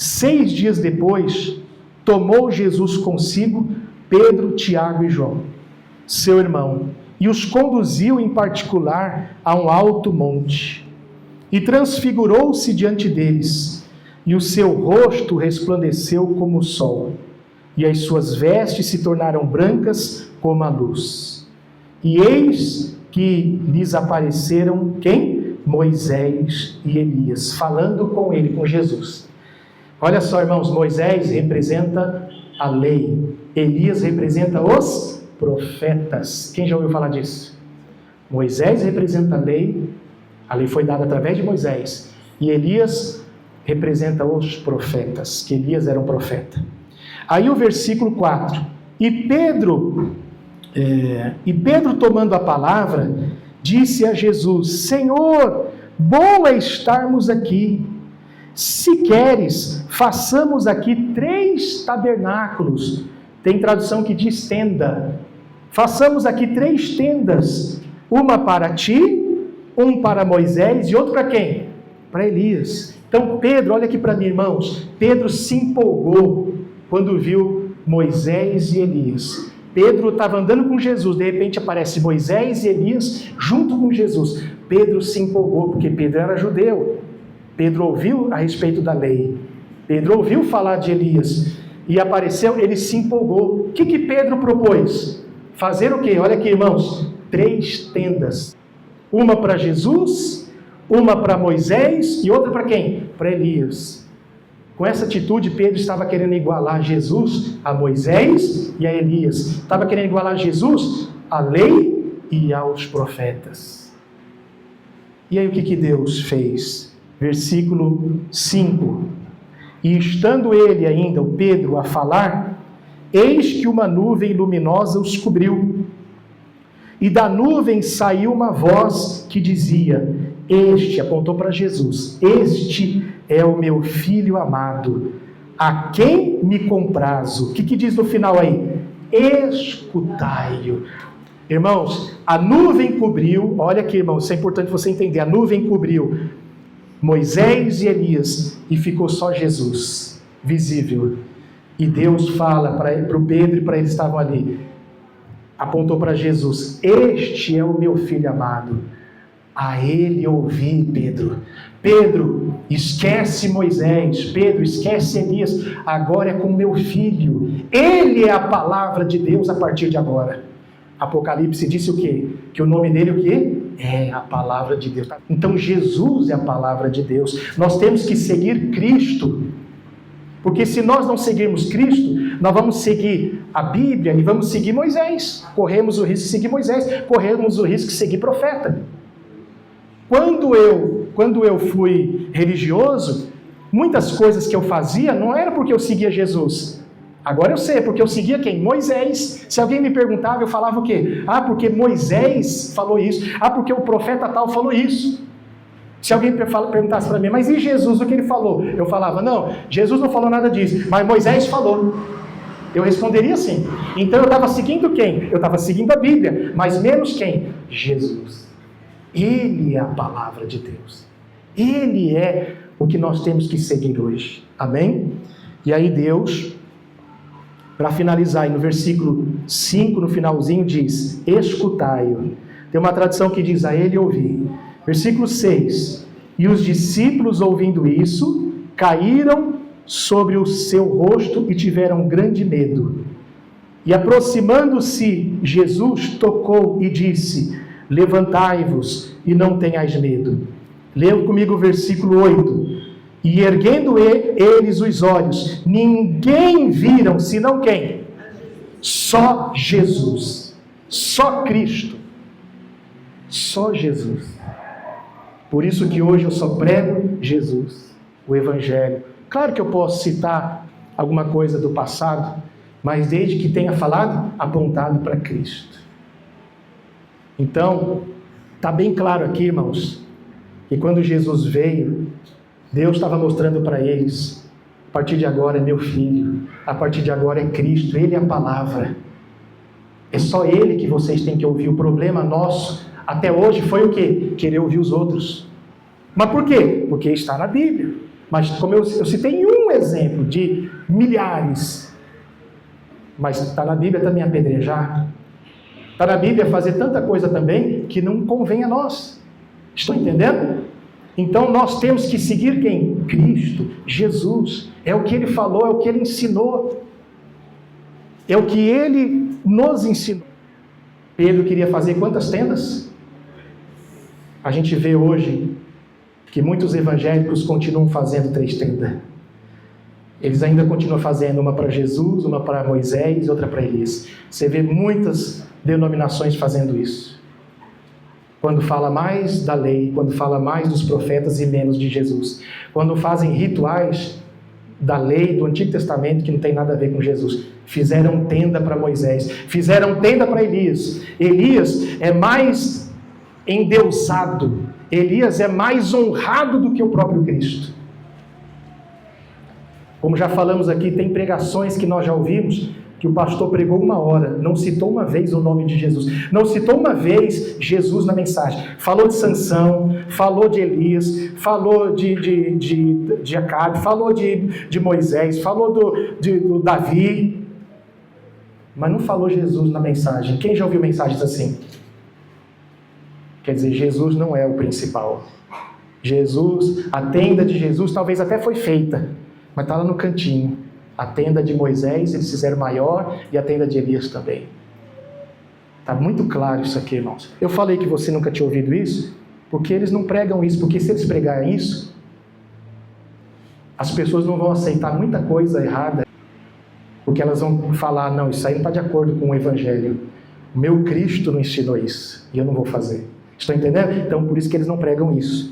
6 dias depois, tomou Jesus consigo Pedro, Tiago e João, seu irmão, e os conduziu em particular a um alto monte. E transfigurou-se diante deles, e o seu rosto resplandeceu como o sol, e as suas vestes se tornaram brancas como a luz. E eis que lhes apareceram quem? Moisés e Elias, falando com ele, com Jesus. Olha só, irmãos, Moisés representa a lei, Elias representa os profetas. Quem já ouviu falar disso? Moisés representa a lei foi dada através de Moisés, e Elias representa os profetas, que Elias era um profeta. Aí o versículo 4, e Pedro tomando a palavra, disse a Jesus: Senhor, bom é estarmos aqui. Se queres, façamos aqui 3 tabernáculos. Tem tradução que diz tenda. Façamos aqui 3 tendas. Uma para ti, um para Moisés e outro para quem? Para Elias. Então Pedro, olha aqui para mim, irmãos. Pedro se empolgou quando viu Moisés e Elias. Pedro estava andando com Jesus, de repente aparece Moisés e Elias junto com Jesus. Pedro se empolgou, porque Pedro era judeu. Pedro ouviu a respeito da lei. Pedro ouviu falar de Elias. E apareceu, ele se empolgou. O que Pedro propôs? Fazer o quê? Olha aqui, irmãos. 3 tendas. Uma para Jesus, uma para Moisés e outra para quem? Para Elias. Com essa atitude, Pedro estava querendo igualar Jesus a Moisés e a Elias. Estava querendo igualar Jesus à lei e aos profetas. E aí o que Deus fez? Versículo 5. E estando ele ainda, o Pedro, a falar, eis que uma nuvem luminosa os cobriu. E da nuvem saiu uma voz que dizia: Este, apontou para Jesus, este é o meu filho amado, a quem me comprazo. O que diz no final aí? Escutai-o. Irmãos, a nuvem cobriu, olha aqui, irmãos, isso é importante você entender, a nuvem cobriu Moisés e Elias, e ficou só Jesus, visível. E Deus fala para o Pedro e para eles que estavam ali, apontou para Jesus: Este é o meu filho amado, a ele ouvi, Pedro. Pedro, esquece Moisés, Pedro, esquece Elias, agora é com meu filho, ele é a palavra de Deus a partir de agora. Apocalipse disse o quê? Que o nome dele o quê? É a palavra de Deus. Então Jesus é a palavra de Deus. Nós temos que seguir Cristo, porque se nós não seguirmos Cristo, nós vamos seguir a Bíblia e vamos seguir Moisés. Corremos o risco de seguir Moisés, corremos o risco de seguir profeta. Quando eu fui religioso, muitas coisas que eu fazia não era porque eu seguia Jesus. Agora eu sei, porque eu seguia quem? Moisés. Se alguém me perguntava, eu falava o quê? Ah, porque Moisés falou isso. Ah, porque o profeta tal falou isso. Se alguém perguntasse para mim, mas e Jesus, o que ele falou? Eu falava, não, Jesus não falou nada disso, mas Moisés falou. Eu responderia assim. Então eu estava seguindo quem? Eu estava seguindo a Bíblia, mas menos quem? Jesus. Ele é a palavra de Deus. Ele é o que nós temos que seguir hoje. Amém? E aí Deus, para finalizar, no versículo 5, no finalzinho, diz: escutai-o. Tem uma tradução que diz: a ele ouvi. Versículo 6. E os discípulos, ouvindo isso, caíram sobre o seu rosto e tiveram grande medo. E aproximando-se, Jesus tocou e disse: levantai-vos e não tenhais medo. Leiam comigo o versículo 8. E erguendo eles os olhos, ninguém viram, senão quem? Só Jesus. Só Cristo. Só Jesus. Por isso que hoje eu só prego Jesus, o Evangelho. Claro que eu posso citar alguma coisa do passado, mas desde que tenha falado, apontado para Cristo. Então, está bem claro aqui, irmãos, que quando Jesus veio, Deus estava mostrando para eles: a partir de agora é meu filho, a partir de agora é Cristo, Ele é a palavra. É só Ele que vocês têm que ouvir. O problema nosso até hoje foi o quê? Querer ouvir os outros. Mas por quê? Porque está na Bíblia. Mas como eu citei um exemplo de milhares, mas está na Bíblia também apedrejar, está na Bíblia fazer tanta coisa também que não convém a nós. Estão entendendo? Então nós temos que seguir quem? Cristo, Jesus. É o que Ele falou, é o que Ele ensinou. É o que Ele nos ensinou. Pedro queria fazer quantas tendas? A gente vê hoje que muitos evangélicos continuam fazendo 3 tendas. Eles ainda continuam fazendo uma para Jesus, uma para Moisés e outra para Elias. Você vê muitas denominações fazendo isso. Quando fala mais da lei, quando fala mais dos profetas e menos de Jesus. Quando fazem rituais da lei do Antigo Testamento que não tem nada a ver com Jesus. Fizeram tenda para Moisés, fizeram tenda para Elias. Elias é mais endeusado, Elias é mais honrado do que o próprio Cristo. Como já falamos aqui, tem pregações que nós já ouvimos, que o pastor pregou 1 hora, não citou uma vez o nome de Jesus, não citou uma vez Jesus na mensagem, falou de Sansão, falou de Elias, falou de Acabe, falou de Moisés, falou do Davi, mas não falou Jesus na mensagem. Quem já ouviu mensagens assim? Quer dizer, Jesus não é o principal. Jesus, a tenda de Jesus talvez até foi feita, mas está lá no cantinho. A tenda de Moisés eles fizeram maior e a tenda de Elias também. Está muito claro isso aqui, irmãos. Eu falei que você nunca tinha ouvido isso, porque eles não pregam isso, porque se eles pregarem isso, as pessoas não vão aceitar muita coisa errada, porque elas vão falar, não, isso aí não está de acordo com o Evangelho. O meu Cristo não ensinou isso, e eu não vou fazer. Estão entendendo? Então, por isso que eles não pregam isso.